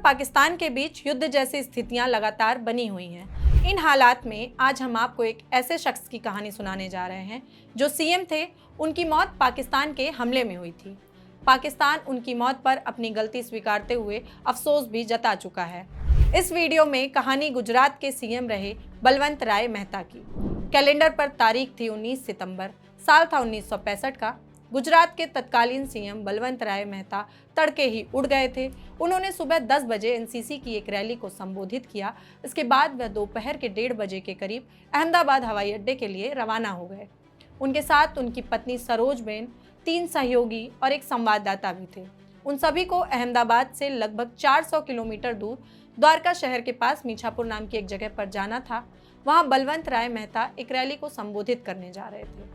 पाकिस्तान के बीच युद्ध जैसी स्थितियां लगातार बनी हुई हैं। इन हालात में आज हम आपको एक ऐसे शख्स की कहानी सुनाने जा रहे हैं जो सीएम थे। उनकी मौत पाकिस्तान के हमले में हुई थी। पाकिस्तान उनकी मौत पर अपनी गलती स्वीकारते हुए अफसोस भी जता चुका है। इस वीडियो में कहानी गुजरात के सीएम रहे बलवंत राय मेहता की। कैलेंडर पर तारीख थी 19 सितंबर, साल था 1965 का। गुजरात के तत्कालीन सीएम बलवंत राय मेहता तड़के ही उड़ गए थे। उन्होंने सुबह 10 बजे एनसीसी की एक रैली को संबोधित किया। इसके बाद वह दोपहर के 1:30 बजे के करीब अहमदाबाद हवाई अड्डे के लिए रवाना हो गए। उनके साथ उनकी पत्नी सरोजबेन, 3 सहयोगी और एक संवाददाता भी थे। उन सभी को अहमदाबाद से लगभग 400 किलोमीटर दूर द्वारका शहर के पास मीछापुर नाम की एक जगह पर जाना था। वहां बलवंत राय मेहता एक रैली को संबोधित करने जा रहे थे।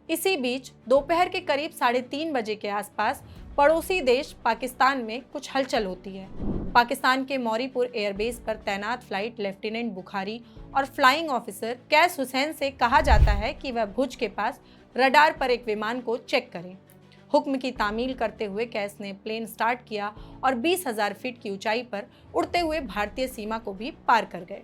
इसी बीच दोपहर के करीब 3:30 बजे के आसपास पड़ोसी देश पाकिस्तान में कुछ हलचल होती है। पाकिस्तान के मौरीपुर एयरबेस पर तैनात फ्लाइट लेफ्टिनेंट बुखारी और फ्लाइंग ऑफिसर कैस हुसैन से कहा जाता है कि वह भुज के पास रडार पर एक विमान को चेक करें। हुक्म की तामील करते हुए कैस ने प्लेन स्टार्ट किया और 20,000 फीट की ऊंचाई पर उड़ते हुए भारतीय सीमा को भी पार कर गए।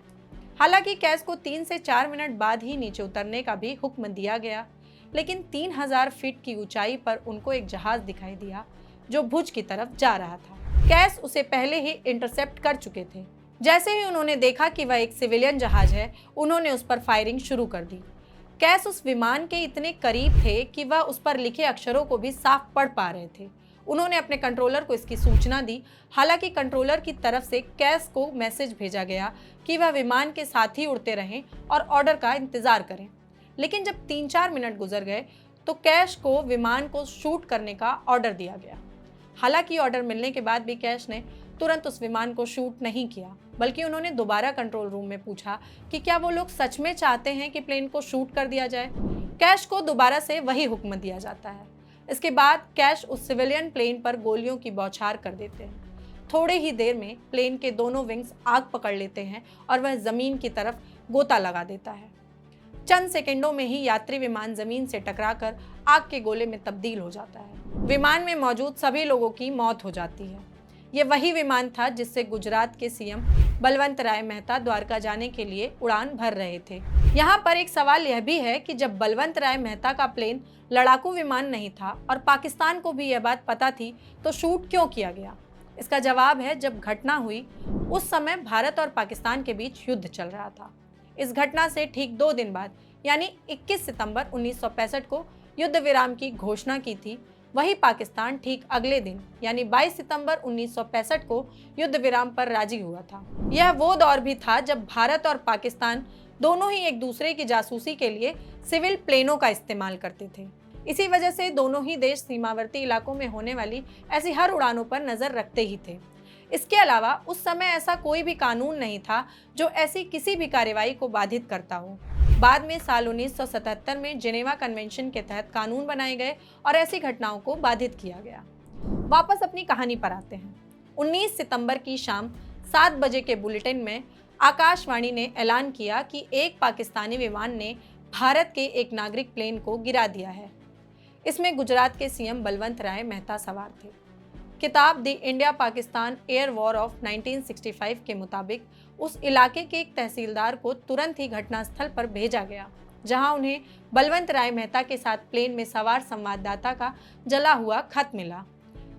हालांकि कैस को 3 से 4 मिनट बाद ही नीचे उतरने का भी हुक्म दिया गया, लेकिन 3,000 फीट की ऊंचाई पर उनको एक जहाज दिखाई दिया जो भुज की तरफ जा रहा था। कैस उसे पहले ही इंटरसेप्ट कर चुके थे। जैसे ही उन्होंने देखा कि वह एक सिविलियन जहाज है, उन्होंने उस पर फायरिंग शुरू कर दी। कैस उस विमान के इतने करीब थे कि वह उस पर लिखे अक्षरों को भी साफ पढ़ पा रहे थे। उन्होंने अपने कंट्रोलर को इसकी सूचना दी। हालांकि कंट्रोलर की तरफ से कैस को मैसेज भेजा गया कि वह विमान के साथ ही उड़ते रहें और ऑर्डर का इंतजार करें। लेकिन जब 3-4 मिनट गुजर गए तो कैश को विमान को शूट करने का ऑर्डर दिया गया। हालांकि ऑर्डर मिलने के बाद भी कैश ने तुरंत उस विमान को शूट नहीं किया, बल्कि उन्होंने दोबारा कंट्रोल रूम में पूछा कि क्या वो लोग सच में चाहते हैं कि प्लेन को शूट कर दिया जाए। कैश को दोबारा से वही हुक्म दिया जाता है। इसके बाद कैश उस सिविलियन प्लेन पर गोलियों की बौछार कर देते हैं। थोड़े ही देर में प्लेन के दोनों विंग्स आग पकड़ लेते हैं और वह जमीन की तरफ गोता लगा देता है। चंद सेकंडों में ही यात्री विमान जमीन से टकराकर आग के गोले में तब्दील हो जाता है। विमान में मौजूद सभी लोगों की मौत हो जाती है। यह वही विमान था जिससे गुजरात के सीएम बलवंत राय मेहता द्वारका जाने के लिए उड़ान भर रहे थे। यहाँ पर एक सवाल यह भी है कि जब बलवंत राय मेहता का प्लेन लड़ाकू विमान नहीं था और पाकिस्तान को भी यह बात पता थी, तो शूट क्यों किया गया? इसका जवाब है, जब घटना हुई उस समय भारत और पाकिस्तान के बीच युद्ध चल रहा था। इस घटना से ठीक 2 दिन बाद यानी 21 सितंबर 1965 को युद्ध विराम की घोषणा की थी। वही पाकिस्तान ठीक अगले दिन यानी 22 सितंबर 1965 को युद्ध विराम पर राजी हुआ था। यह वो दौर भी था जब भारत और पाकिस्तान दोनों ही एक दूसरे की जासूसी के लिए सिविल प्लेनों का इस्तेमाल करते थे। इसी वजह से दोनों ही देश सीमावर्ती इलाकों में होने वाली ऐसी हर उड़ानों पर नजर रखते ही थे। इसके अलावा उस समय ऐसा कोई भी कानून नहीं था जो ऐसी किसी भी कार्रवाई को बाधित करता हो। बाद में साल 1977 में जेनेवा कन्वेंशन के तहत कानून बनाए गए और ऐसी घटनाओं को बाधित किया गया। वापस अपनी कहानी पर आते हैं। 19 सितंबर की शाम 7 बजे के बुलेटिन में आकाशवाणी ने ऐलान किया कि एक पाकिस्तानी विमान ने भारत के एक नागरिक प्लेन को गिरा दिया है। इसमें गुजरात के सीएम बलवंत राय मेहता सवार थे। किताब the India Pakistan air war of 1965 के मुताबिक उस इलाके के एक तहसीलदार को तुरंत ही घटनास्थल पर भेजा गया, जहां उन्हें बलवंत राय मेहता के साथ प्लेन में सवार संवाददाता का जला हुआ खत मिला।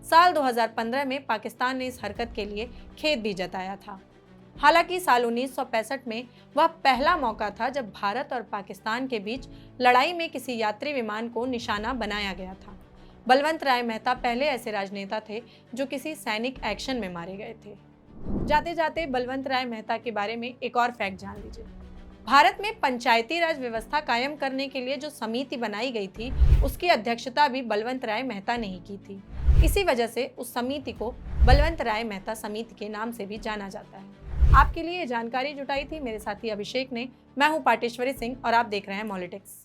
साल 2015 में पाकिस्तान ने इस हरकत के लिए खेद भी जताया था। हालांकि साल 1965 में वह पहला मौका था जब भारत और पाकिस्तान के बीच लड़ाई में किसी यात्री विमान को निशाना बनाया गया था। बलवंत राय मेहता पहले ऐसे राजनेता थे जो किसी सैनिक एक्शन में मारे गए थे। जाते जाते बलवंत राय मेहता के बारे में एक और फैक्ट जान लीजिए। भारत में पंचायती राज व्यवस्था कायम करने के लिए जो समिति बनाई गई थी, उसकी अध्यक्षता भी बलवंत राय मेहता ने ही की थी। इसी वजह से उस समिति को बलवंत राय मेहता समिति के नाम से भी जाना जाता है। आपके लिए ये जानकारी जुटाई थी मेरे साथी अभिषेक ने। मैं हूँ पाटेश्वरी सिंह और आप देख रहे हैं मॉलिटिक्स।